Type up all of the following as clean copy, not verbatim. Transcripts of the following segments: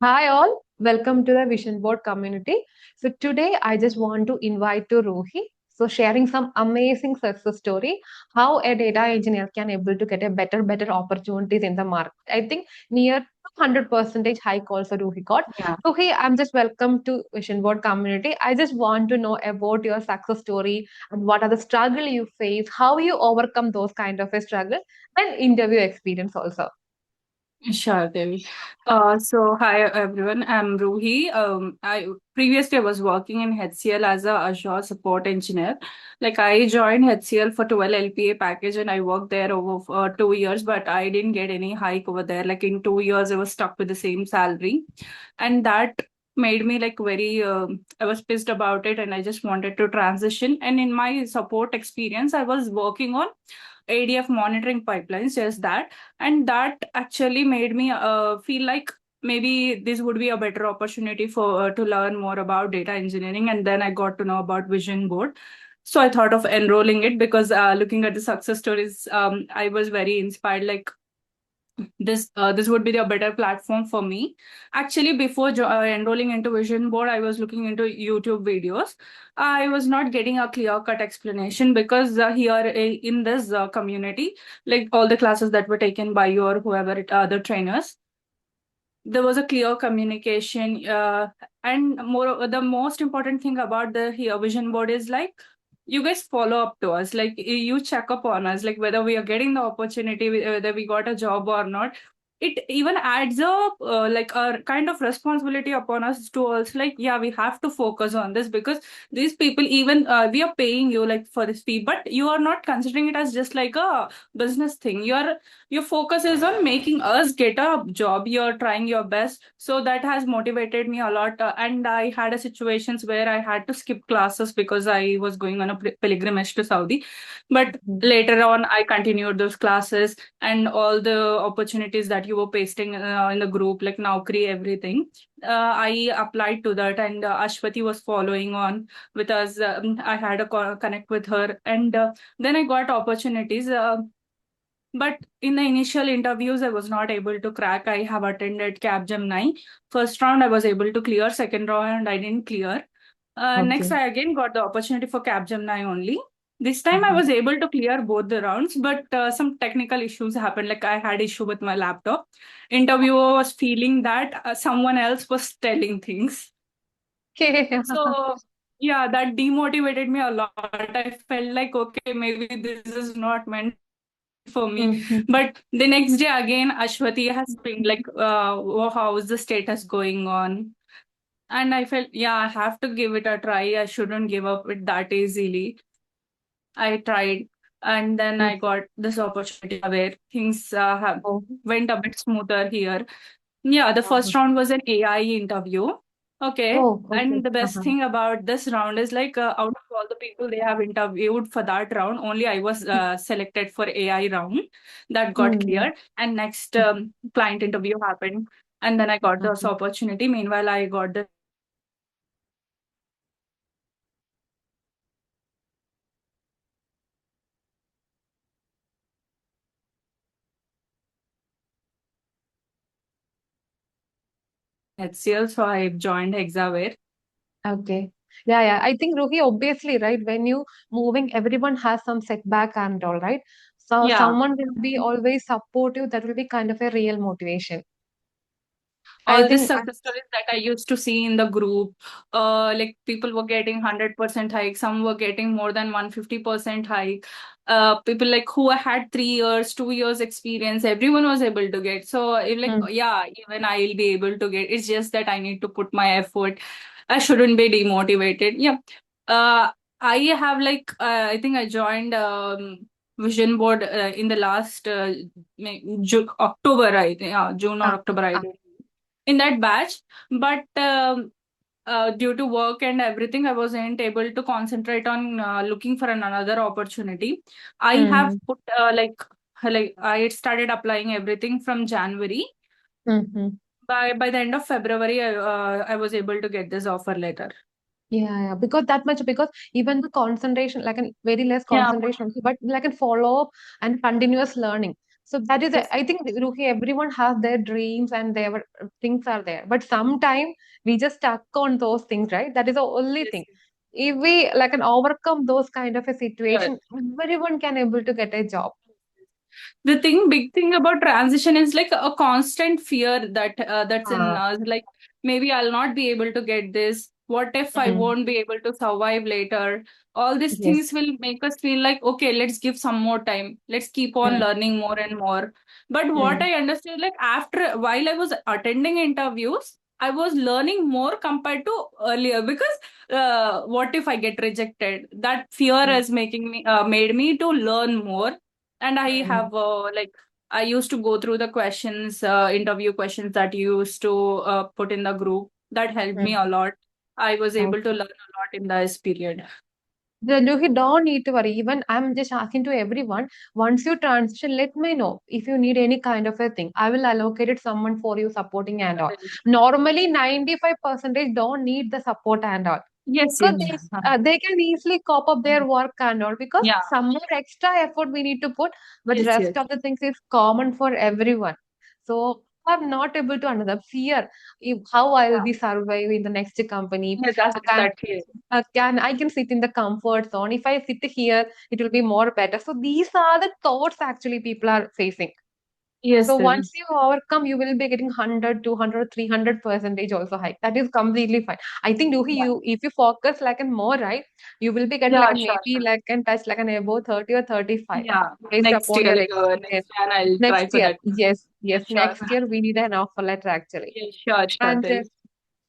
Hi all, welcome to the Vision Board community. So today I just want to invite to Ruhi. So sharing some amazing success story, how a data engineer can able to get a better opportunities in the market. I think near 200% hike also Ruhi got. Yeah, Ruhi, I'm just welcome to Vision Board community. I just want to know about your success story and what are the struggle you face, how you overcome those kind of a struggle and interview experience also. sure, Devi. So hi everyone, I'm Ruhi. I previously I was working in HCL as a Azure support engineer. Like I joined HCL for 12 LPA package and I worked there over 2 years, but I didn't get any hike over there. Like in 2 years, I was stuck with the same salary, and that made me like very. I was pissed about it, and I just wanted to transition. And in my support experience, I was working on ADF monitoring pipelines, just that. And that actually made me feel like maybe this would be a better opportunity for to learn more about data engineering. And then I got to know about Vision Board. So I thought of enrolling it because looking at the success stories, I was very inspired. Like this would be a better platform for me. Actually, before enrolling into Vision Board, I was looking into YouTube videos. I was not getting a clear cut explanation because here in this community, like all the classes that were taken by you or whoever other trainers, there was a clear communication, and more the most important thing about the here Vision Board is like you guys follow up to us, like you check up on us, like whether we are getting the opportunity, whether we got a job or not. It even adds up like a kind of responsibility upon us to also, like, yeah, we have to focus on this because these people, even we are paying you like for this fee, but you are not considering it as just like a business thing. Your focus is on making us get a job. You're trying your best, so that has motivated me a lot. And I had a situations where I had to skip classes because I was going on a pilgrimage to Saudi, but Mhm. later on I continued those classes. And all the opportunities that you were pasting in the group, like Naukri, everything, I applied to that. And Ashwati was following on with us. I had a connect with her, and then I got opportunities. But in the initial interviews, I was not able to crack. I have attended Capgemini. First round, I was able to clear. Second round, I didn't clear. Next, Okay. I again got the opportunity for Capgemini only. This time, I Mhm. was able to clear both the rounds, but some technical issues happened. Like I had issue with my laptop. Interviewer was feeling that someone else was telling things. Okay. So yeah, that demotivated me a lot. I felt like, okay, maybe this is not meant for me. Mhm. But the next day again, Ashwati has been like, how is the status going on? And I felt, yeah, I have to give it a try. I shouldn't give up it that easily. I tried, and then Mm. I got this opportunity where things have Oh, went a bit smoother here. Yeah, the uh-huh. first round was an AI interview. Okay. Oh, And okay. the best Uh-huh. thing about this round is like out of all the people they have interviewed for that round, only I was selected for AI round. That got Mm. cleared. And next client interview happened. And then I got this Okay. opportunity. Meanwhile, I got the HCL, so I joined Hexaware. Okay. Yeah, yeah. I think Ruhi, obviously, right? When you moving, everyone has some setback and all, right? So Yeah. someone will be always supportive. That will be kind of a real motivation. I All these think. success stories that I used to see in the group, like people were getting 100% hike, some were getting more than 150% hike. People like who had 3 years, 2 years experience, everyone was able to get. So like, Mm. yeah, even I'll be able to get. It's just that I need to put my effort. I shouldn't be demotivated. Yeah. Uh, I have like I think I joined Vision Board in the last October, I think, June or Ah, October, I ah. think, in that batch. But due to work and everything, I wasn't able to concentrate on looking for another opportunity. I have Mm. put like I started applying everything from January. Mm-hmm. By the end of February, I was able to get this offer letter. Yeah, yeah, because that much, because even the concentration, like a very less Yeah. concentration, but like a follow up and continuous learning. So that is, Yes. I think, Ruhi, everyone has their dreams and their things are there. But sometimes we just stuck on those things, right? That is the only Yes. thing. If we like can overcome those kind of a Sure. situation, everyone can able to get a job. The big thing about transition is like a constant fear that's in Ah, us. Like maybe I'll not be able to get this. What if I mm, won't be able to survive later? All these yes. things will make us feel like, okay, let's give some more time. Let's keep on Mm, learning more and more. But what mm, I understood, like after while I was attending interviews, I was learning more compared to earlier because what if I get rejected? That fear mm, is making me made me to learn more. And I mm, have I used to go through the questions, interview questions that you used to put in the group. That helped me mm. a lot. I was able to Okay. learn a lot in this period. You don't need to worry. Even I'm just asking to everyone, once you transition, let me know if you need any kind of a thing. I will allocate it someone for you supporting and all. Normally, 95% don't need the support and all. Yes, Because yes. they can easily cop up their work and all because Yeah. some more extra effort we need to put, but Yes, rest yes. of the things is common for everyone. So I'm not able to another fear if, how I'll Yeah. be survive in the next company. Yeah, that's I can that here. I can sit in the comfort zone. If I sit here, it will be more better. So these are the thoughts actually people are facing. Yes, So then. once you overcome, you will be getting 100, 200, 300% also high. That is completely fine. I think Ruhi, Yeah. you if you focus like a more right, you will be get like Yeah, a sure, maybe sure. like can touch like an above 30 or 35 Yeah. based Next upon year, your like experience. next year, I'll Next try for year, that. yes, Yeah, yes, sure. next year we need an offer letter actually. Yeah, sure, sure. And Then.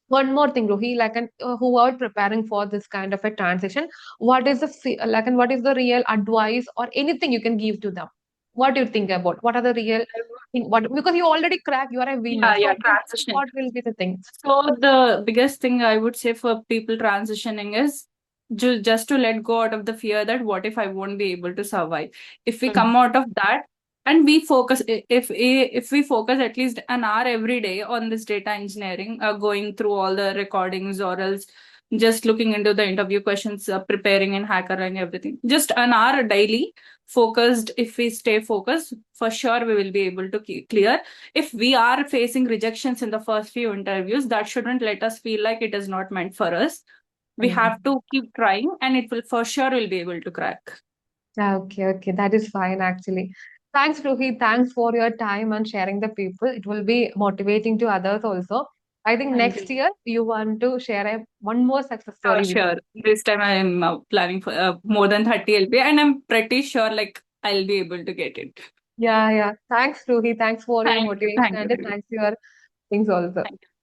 one more thing, Ruhi, like an who are preparing for this kind of a transition, what is the like and what is the real advice or anything you can give to them? What do you think about? What are the real thing? What because you already cracked, you are a winner. Yeah, yeah, So transition. what will be the things? So the biggest thing I would say for people transitioning is just to let go out of the fear that what if I won't be able to survive. If we Mm, come out of that and we focus, if we focus at least an hour every day on this data engineering, going through all the recordings or else just looking into the interview questions, preparing and hackering everything, just an hour daily focused. If we stay focused, for sure we will be able to clear. If we are facing rejections in the first few interviews, that shouldn't let us feel like it is not meant for us. We mm. have to keep trying and it will for sure will be able to crack. Okay, okay, that is fine actually. Thanks, Ruhi. Thanks for your time and sharing the people. It will be motivating to others also. I think Thank next you. year you want to share a one more success Sure, story with sure. me. This time I am planning for more than 30 LP and I'm pretty sure like I'll be able to get it. Yeah, yeah. Thanks, Ruhi. Thanks for your Thank you. motivation Thank you, and Ruby. thanks for your things also. Thank you.